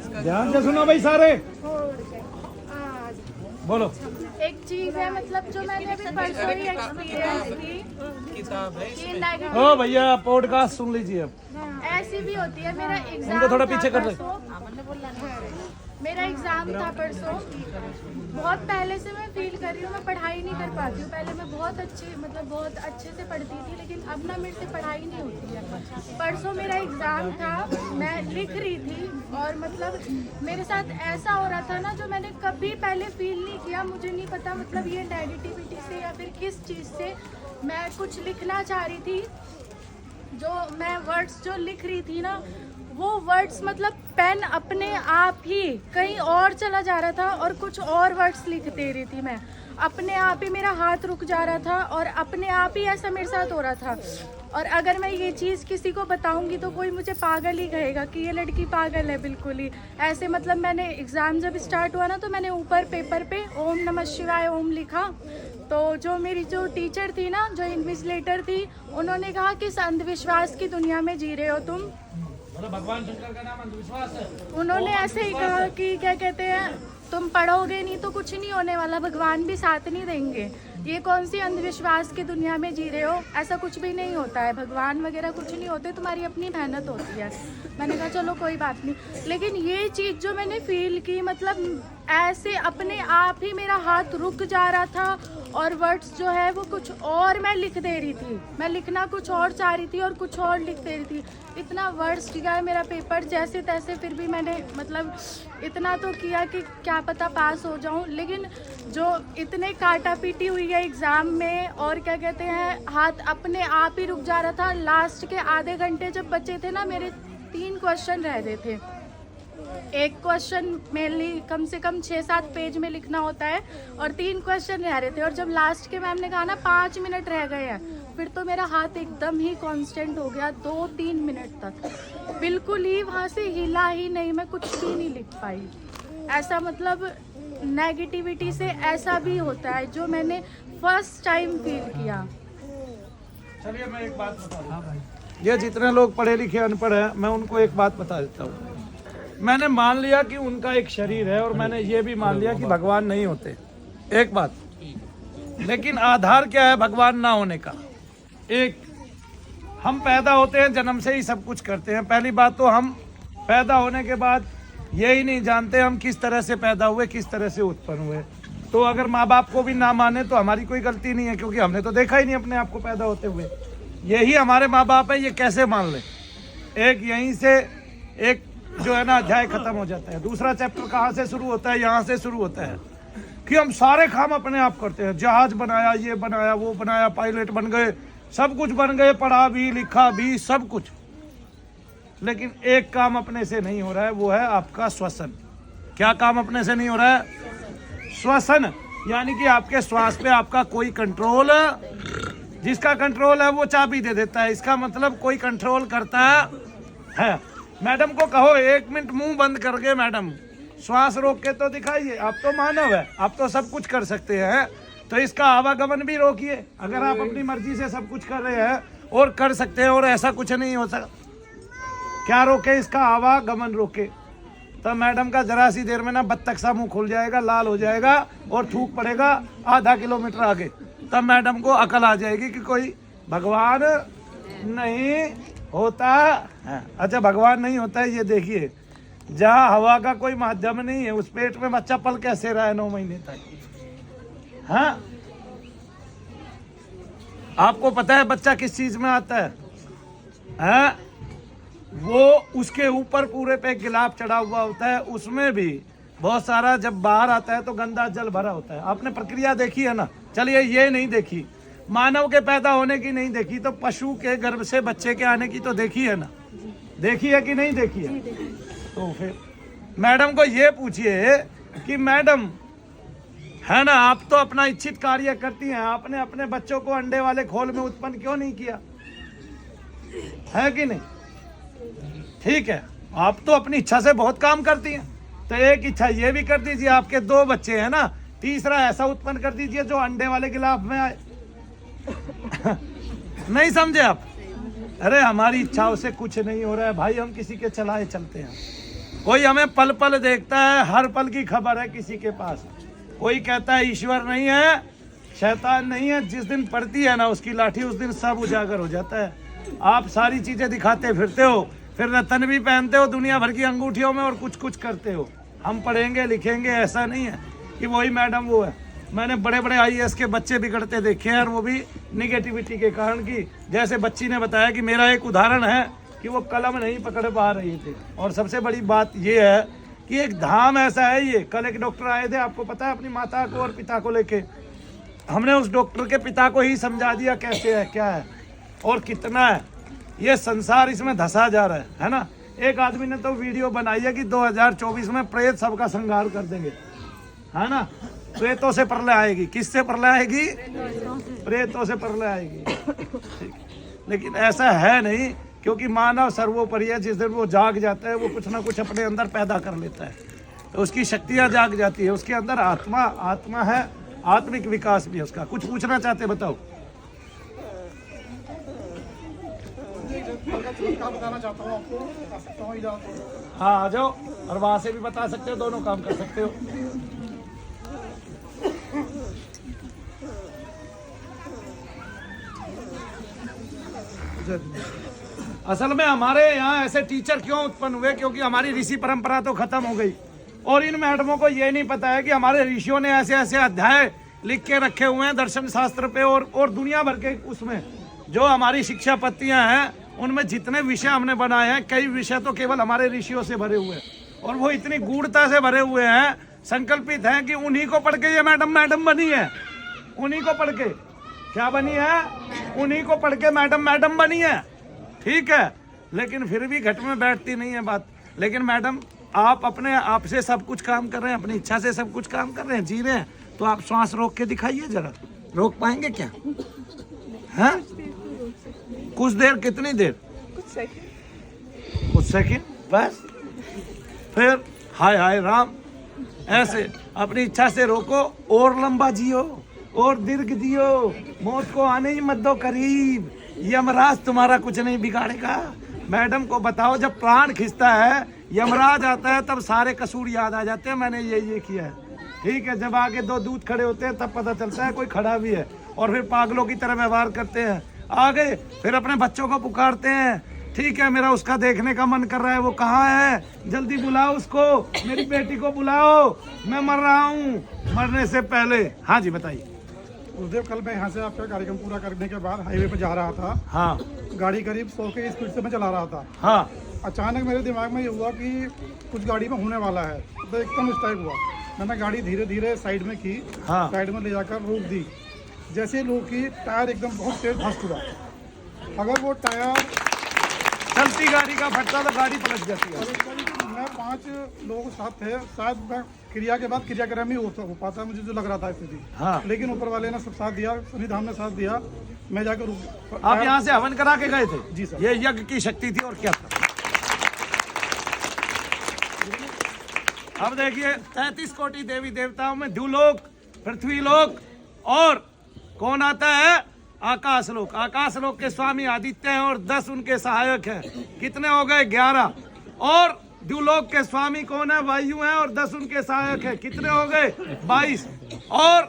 ध्यान से सुनो भाई सारे, बोलो। एक चीज है मतलब जो मैंने अभी परसों ही एक्सपीरियंस की कि ओ भैया पॉडकास्ट सुन लीजिए अब। ऐसी भी होती है। मेरा एग्जाम उनको थोड़ा पीछे कर दे। मेरा एग्जाम था परसों। बहुत पहले से मैं फील कर रही हूँ मैं पढ़ाई नहीं कर पाती हूँ। पहले मैं बहुत अच्छे से पढ़ती थी, लेकिन अब ना मेरे से पढ़ाई नहीं होती है। परसों मेरा एग्जाम था, मैं लिख रही थी और मतलब मेरे साथ ऐसा हो रहा था ना जो मैंने कभी पहले फील नहीं किया। मुझे नहीं पता मतलब ये नेगेटिविटी से या फिर किस चीज़ से मैं कुछ लिखना चाह रही थी। जो मैं वर्ड्स जो लिख रही थी ना, वो वर्ड्स मतलब पेन अपने आप ही कहीं और चला जा रहा था और कुछ और वर्ड्स लिख दे रही थी मैं। अपने आप ही मेरा हाथ रुक जा रहा था और अपने आप ही ऐसा मेरे साथ हो रहा था। और अगर मैं ये चीज़ किसी को बताऊंगी तो कोई मुझे पागल ही कहेगा कि ये लड़की पागल है बिल्कुल ही ऐसे। मतलब मैंने एग्ज़ाम जब स्टार्ट हुआ ना तो मैंने ऊपर पेपर पे ओम नमः शिवाय ओम लिखा। तो जो मेरी जो टीचर थी ना, जो इन्विजिलेटर थी, उन्होंने कहा कि इस अंधविश्वास की दुनिया में जी रहे हो तुम। भगवान शंकर का नाम अंधविश्वास है। उन्होंने ऐसे ही कहा कि क्या कहते हैं, तुम पढ़ोगे नहीं तो कुछ नहीं होने वाला, भगवान भी साथ नहीं देंगे। ये कौन सी अंधविश्वास की दुनिया में जी रहे हो, ऐसा कुछ भी नहीं होता है, भगवान वगैरह कुछ नहीं होते, तुम्हारी अपनी मेहनत होती है। मैंने कहा चलो कोई बात नहीं। लेकिन ये चीज़ जो मैंने फील की, मतलब ऐसे अपने आप ही मेरा हाथ रुक जा रहा था और वर्ड्स जो है वो कुछ और मैं लिख दे रही थी। मैं लिखना कुछ और चाह रही थी और कुछ और लिख दे रही थी। इतना वर्ड्स गया है मेरा पेपर जैसे तैसे, फिर भी मैंने मतलब इतना तो किया कि क्या पता पास हो जाऊं। लेकिन जो इतने काटा पीटी हुई है एग्ज़ाम में और क्या कहते हैं, हाथ अपने आप ही रुक जा रहा था। लास्ट के आधे घंटे जब बचे थे ना, मेरे 3 क्वेश्चन रह गए थे। एक क्वेश्चन मेनली कम से कम 6-7 पेज में लिखना होता है और 3 क्वेश्चन रह रहे थे। और जब लास्ट के मैम ने कहा ना 5 मिनट रह गए हैं, फिर तो मेरा हाथ एकदम ही कांस्टेंट हो गया। 2-3 मिनट तक बिल्कुल ही वहाँ से हिला ही नहीं, मैं कुछ भी नहीं लिख पाई। ऐसा मतलब नेगेटिविटी से ऐसा भी होता है जो मैंने फर्स्ट टाइम फील किया। चलिए मैं एक बात बता दूं। हाँ भाई, ये जितने लोग पढ़े लिखे अनपढ़ हैं, मैं उनको एक बात बता देता हूँ। मैंने मान लिया कि उनका एक शरीर है और मैंने ये भी मान लिया कि भगवान नहीं होते, एक बात। लेकिन आधार क्या है भगवान ना होने का? एक, हम पैदा होते हैं, जन्म से ही सब कुछ करते हैं। पहली बात तो हम पैदा होने के बाद यही नहीं जानते हम किस तरह से पैदा हुए, किस तरह से उत्पन्न हुए। तो अगर माँ बाप को भी ना माने तो हमारी कोई गलती नहीं है, क्योंकि हमने तो देखा ही नहीं अपने आप को पैदा होते हुए। यही हमारे माँ बाप है, ये कैसे मान ले? एक यहीं से एक जो है ना अध्याय खत्म हो जाता है। दूसरा चैप्टर कहाँ से शुरू होता है? यहाँ से शुरू होता है कि हम सारे काम अपने आप करते हैं। जहाज बनाया, ये बनाया, वो बनाया, पायलट बन गए, सब कुछ बन गए, पढ़ा भी लिखा भी सब कुछ। लेकिन एक काम अपने से नहीं हो रहा है, वो है आपका श्वसन। क्या काम अपने से नहीं हो रहा है? श्वसन, यानी कि आपके श्वास पे आपका कोई कंट्रोल, जिसका कंट्रोल है वो चाबी दे देता है। इसका मतलब कोई कंट्रोल करता है। मैडम को कहो 1 मिनट मुंह बंद करके मैडम श्वास रोक के तो दिखाइए। आप तो मानव है, आप तो सब कुछ कर सकते हैं, तो इसका आवागमन भी रोकिए। अगर आप अपनी मर्जी से सब कुछ कर रहे हैं और कर सकते हैं और ऐसा कुछ नहीं हो सकता, क्या रोके? इसका आवागमन रोके। तो मैडम का जरा सी देर में ना बत्तख सा मुंह खुल जाएगा, लाल हो जाएगा और थूक पड़ेगा आधा किलोमीटर आगे। तब मैडम को अकल आ जाएगी कि कोई भगवान नहीं होता है। अच्छा, भगवान नहीं होता है, ये देखिए, जहाँ हवा का कोई माध्यम नहीं है, उस पेट में बच्चा पल कैसे रहा है 9 महीने तक? हाँ, आपको पता है बच्चा किस चीज में आता है? हाँ, वो उसके ऊपर पूरे पे गिलाफ चढ़ा हुआ होता है, उसमें भी बहुत सारा, जब बाहर आता है तो गंदा जल भरा होता है। आपने प्रक्रिया देखी है ना? चलिए ये नहीं देखी, मानव के पैदा होने की नहीं देखी, तो पशु के गर्भ से बच्चे के आने की तो देखी है ना? देखी है कि नहीं देखी है? तो फिर मैडम को ये पूछिए कि मैडम है ना, आप तो अपना इच्छित कार्य करती हैं, आपने अपने बच्चों को अंडे वाले खोल में उत्पन्न क्यों नहीं किया? है कि नहीं? ठीक है, आप तो अपनी इच्छा से बहुत काम करती हैं, तो एक इच्छा ये भी कर दीजिए, आपके 2 बच्चे हैं ना, तीसरा ऐसा उत्पन्न कर दीजिए जो अंडे वाले गिलाफ में आए। नहीं समझे आप? अरे हमारी इच्छाओं से कुछ नहीं हो रहा है भाई, हम किसी के चलाए चलते हैं। कोई हमें पल पल देखता है, हर पल की खबर है किसी के पास। कोई कहता है ईश्वर नहीं है, शैतान नहीं है, जिस दिन पड़ती है ना उसकी लाठी उस दिन सब उजागर हो जाता है। आप सारी चीजें दिखाते फिरते हो, फिर रतन भी पहनते हो दुनिया भर की अंगूठियों में और कुछ कुछ करते हो। हम पढ़ेंगे लिखेंगे ऐसा नहीं है कि वही मैडम वो है। मैंने बड़े बड़े IAS के बच्चे बिगड़ते देखे हैं, और वो भी निगेटिविटी के कारण की। जैसे बच्ची ने बताया कि मेरा एक उदाहरण है कि वो कलम नहीं पकड़ पा रही थी। और सबसे बड़ी बात ये है कि एक धाम ऐसा है ये। कल एक डॉक्टर आए थे, आपको पता है, अपनी माता को और पिता को लेके। हमने उस डॉक्टर के पिता को ही समझा दिया कैसे है, क्या है और कितना है। ये संसार इसमें धंसा जा रहा है ना। एक आदमी ने तो वीडियो बनाई है कि 2024 में प्रेत सबका संहार कर देंगे, है ना। प्रेतों से प्रलय आएगी। किससे प्रलय आएगी? प्रेतों से प्रलय आएगी। लेकिन ऐसा है नहीं, क्योंकि मानव सर्वोपरि है। जिस दिन वो जाग जाता है वो कुछ ना कुछ अपने अंदर पैदा कर लेता है, तो उसकी शक्तियाँ जाग जाती है। उसके अंदर आत्मा है, आत्मिक विकास भी है उसका। कुछ पूछना चाहते बताओ। बताना चाहता हूँ आपको, बता सकता हूँ इधर तो। हाँ आ जाओ, और वहाँ से भी बता सकते हो, दोनों काम कर सकते हो। असल में हमारे यहाँ ऐसे टीचर क्यों उत्पन्न हुए? क्योंकि हमारी ऋषि परंपरा तो खत्म हो गई, और इन मैडमों को ये नहीं पता है कि हमारे ऋषियों ने ऐसे ऐसे अध्याय लिख के रखे हुए हैं दर्शन शास्त्र पे, और दुनिया भर के उसमें जो हमारी शिक्षा पत्तियां हैं उनमें जितने विषय हमने बनाए हैं, कई विषय तो केवल हमारे ऋषियों से भरे हुए हैं, और वो इतनी गूढ़ता से भरे हुए हैं, संकल्पित हैं कि उन्हीं को पढ़ के ये मैडम बनी है। उन्हीं को पढ़ के क्या बनी है? उन्हीं को पढ़ के मैडम बनी है। ठीक है, लेकिन फिर भी घट में बैठती नहीं है बात। लेकिन मैडम आप अपने आप से सब कुछ काम कर रहे हैं, अपनी इच्छा से सब कुछ काम कर रहे हैं, जी रहे हैं, तो आप श्वास रोक के दिखाइए जरा। रोक पाएंगे क्या? हैं? कुछ देर? कितनी देर? कुछ सेकंड बस। फिर हाय हाय राम, ऐसे अपनी इच्छा से रोको, और लंबा जियो और दीर्घ जियो, मौत को आने ही मत दो करीब, यमराज तुम्हारा कुछ नहीं बिगाड़ेगा। मैडम को बताओ, जब प्राण खिंचता है, यमराज आता है, तब सारे कसूर याद आ जाते हैं, मैंने ये किया है। ठीक है, जब आगे दो दूत खड़े होते हैं तब पता चलता है कोई खड़ा भी है, और फिर पागलों की तरह व्यवहार करते हैं। आ गए, फिर अपने बच्चों को पुकारते हैं, ठीक है मेरा उसका देखने का मन कर रहा है, वो कहाँ है, जल्दी बुलाओ उसको, मेरी बेटी को बुलाओ, मैं मर रहा हूँ, मरने से पहले। हाँ जी बताइए। गुरुदेव, कल मैं यहाँ से आपका कार्यक्रम पूरा करने के बाद हाईवे पे जा रहा था। हाँ। गाड़ी करीब 100 की स्पीड से मैं चला रहा था। हाँ। अचानक मेरे दिमाग में ये हुआ कि कुछ गाड़ी में होने वाला है, तो एकदम उस टाइप हुआ। मैंने गाड़ी धीरे धीरे साइड में की। हाँ। साइड में ले जाकर रोक दी। जैसे लोग की टायर एकदम बहुत तेज धस हुआ। अगर वो टायर चलती गाड़ी का फटता तो गाड़ी पलट जाती है। मैं 5 लोग साथ थे, शायद मैं क्रिया के बाद क्रियाक्रम ही हो पाता, मुझे जो लग रहा था स्थिति। हाँ। लेकिन ऊपर वाले ने सब साथ दिया, शनिधाम ने साथ दिया। मैं जाकर आप यहाँ से हवन करा के गए थे? जी सर। ये यज्ञ की शक्ति थी, और क्या था। अब देखिए, 33 कोटि देवी देवताओं में द्युलोक, पृथ्वीलोक, और कौन आता है? आकाशलोक। आकाशलोक के स्वामी आदित्य हैं, और 10 उनके सहायक हैं। कितने हो गए? 11। और द्युलोक के स्वामी कौन है? वायु हैं, और 10 उनके सहायक हैं। कितने हो गए? 22। और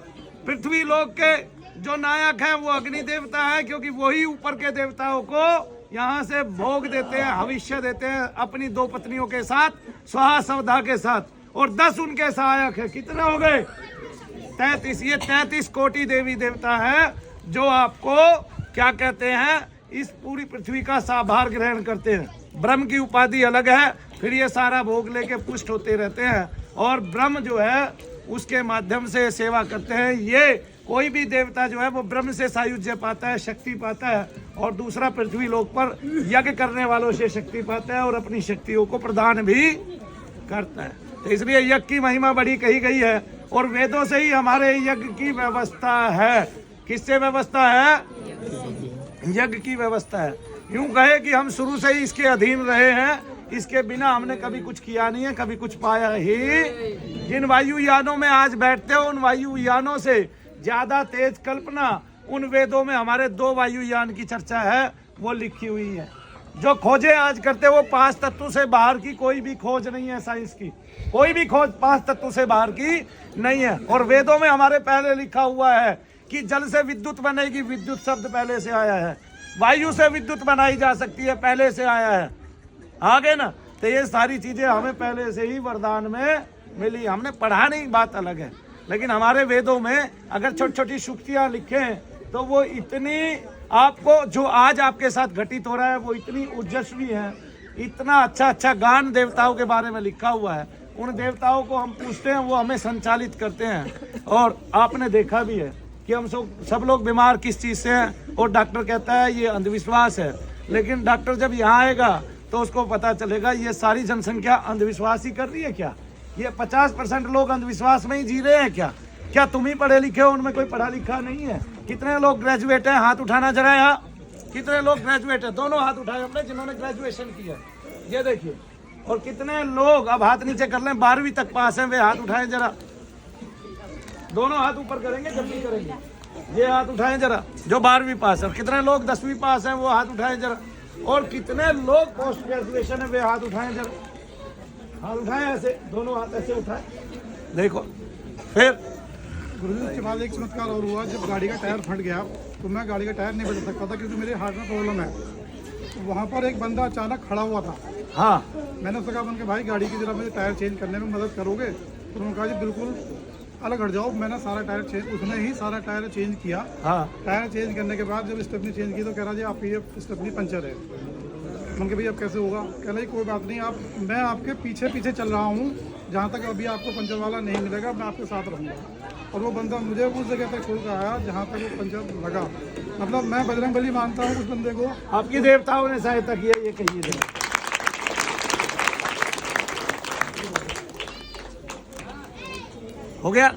पृथ्वी लोक के जो नायक हैं वो अग्नि देवता है, क्योंकि वही ऊपर के देवताओं को यहाँ से भोग देते हैं, हविष्य देते हैं अपनी 2 पत्नियों के साथ, स्वाहा स्वधा के साथ, और 10 उनके सहायक है। कितने हो गए? 33। ये 33 कोटि देवी देवता है जो आपको क्या कहते हैं, इस पूरी पृथ्वी का साभार ग्रहण करते हैं। ब्रह्म की उपाधि अलग है, फिर ये सारा भोग लेके पुष्ट होते रहते हैं, और ब्रह्म जो है उसके माध्यम से सेवा करते हैं। ये कोई भी देवता जो है वो ब्रह्म से सायुज्य पाता है, शक्ति पाता है, और दूसरा पृथ्वी लोक पर यज्ञ करने वालों से शक्ति पाता है, और अपनी शक्तियों को प्रदान भी करता है। तो इसलिए यज्ञ की महिमा बड़ी कही गई है, और वेदों से ही हमारे यज्ञ की व्यवस्था है। किससे व्यवस्था है? यज्ञ की व्यवस्था है। यूं कहे कि हम शुरू से ही इसके अधीन रहे हैं, इसके बिना हमने कभी कुछ किया नहीं है, कभी कुछ पाया ही। जिन वायुयानों में आज बैठते हो, उन वायुयानों से ज्यादा तेज कल्पना उन वेदों में हमारे 2 वायुयान की चर्चा है, वो लिखी हुई है। जो खोजें आज करते वो 5 तत्वों से बाहर की कोई भी खोज नहीं है। साइंस की कोई भी खोज 5 तत्वों से बाहर की नहीं है। और वेदों में हमारे पहले लिखा हुआ है कि जल से विद्युत बनेगी, विद्युत शब्द पहले से आया है। वायु से विद्युत बनाई जा सकती है, पहले से आया है। आगे ना, तो ये सारी चीजें हमें पहले से ही वरदान में मिली, हमने पढ़ा नहीं, बात अलग है। लेकिन हमारे वेदों में अगर छोटी छोटी शुक्तियां लिखें तो वो इतनी, आपको जो आज आपके साथ घटित हो रहा है वो इतनी ओजस्वी है, इतना अच्छा अच्छा गान देवताओं के बारे में लिखा हुआ है। उन देवताओं को हम पूछते हैं, वो हमें संचालित करते हैं। और आपने देखा भी है कि हम सब लोग बीमार किस चीज़ से हैं, और डॉक्टर कहता है ये अंधविश्वास है। लेकिन डॉक्टर जब यहाँ आएगा तो उसको पता चलेगा ये सारी जनसंख्या अंधविश्वास ही कर रही है क्या, ये 50% लोग अंधविश्वास में ही जी रहे हैं क्या? क्या तुम ही पढ़े लिखे हो, उनमें कोई पढ़ा लिखा नहीं है? कितने लोग ग्रेजुएट हैं, हाथ उठाना जरा यहाँ। कितने लोग ग्रेजुएट हैं? दोनों हाथ उठाए हमने जिन्होंने ग्रेजुएशन किया, ये देखिए। और कितने लोग, अब हाथ नीचे कर लें, 12वीं तक पास हैं, वे हाथ उठाएं जरा। दोनों हाथ ऊपर करेंगे जब भी करेंगे, ये हाथ उठाएं जरा जो 12वीं पास है। कितने लोग 10वीं पास हैं, वो हाथ उठाएं जरा। और कितने लोग पोस्ट ग्रेजुएशन है, वे हाथ उठाएं जरा। हाथ उठाएं ऐसे, दोनों हाथ ऐसे उठाएं, देखो। फिर गुरुजी उसके बाद एक चमत्कार और हुआ। जब गाड़ी का टायर फट गया तो मैं गाड़ी का टायर नहीं बदल सकता था क्योंकि मेरे हार्ट में प्रॉब्लम है। तो वहाँ पर एक बंदा अचानक खड़ा हुआ था। हाँ, मैंने उससे कहा उनके भाई गाड़ी की जरा मुझे टायर चेंज करने में मदद करोगे? तो उन्होंने कहा जी बिल्कुल, अलग हट जाओ। मैंने सारा टायर चेंज, उसने ही सारा टायर चेंज किया। हाँ, टायर चेंज करने के बाद जब स्टेपनी चेंज की तो कह रहा जी आपकी ये स्टेपनी पंचर है। मैंने कहा भाई अब कैसे होगा? कह रहा जी कोई बात नहीं, आप, मैं आपके पीछे पीछे चल रहा हूँ, जहाँ तक अभी आपको पंचर वाला नहीं मिलेगा मैं आपके साथ रहूँगा। और वो बंदा मुझे उस जगह तक छोड़ कर आया जहाँ तक वो पंचर लगा। मतलब मैं बजरंगबली मानता हूँ उस बंदे को। आपकी देवताओं ने सहायता की है, ये कहिए जरा। हो गया।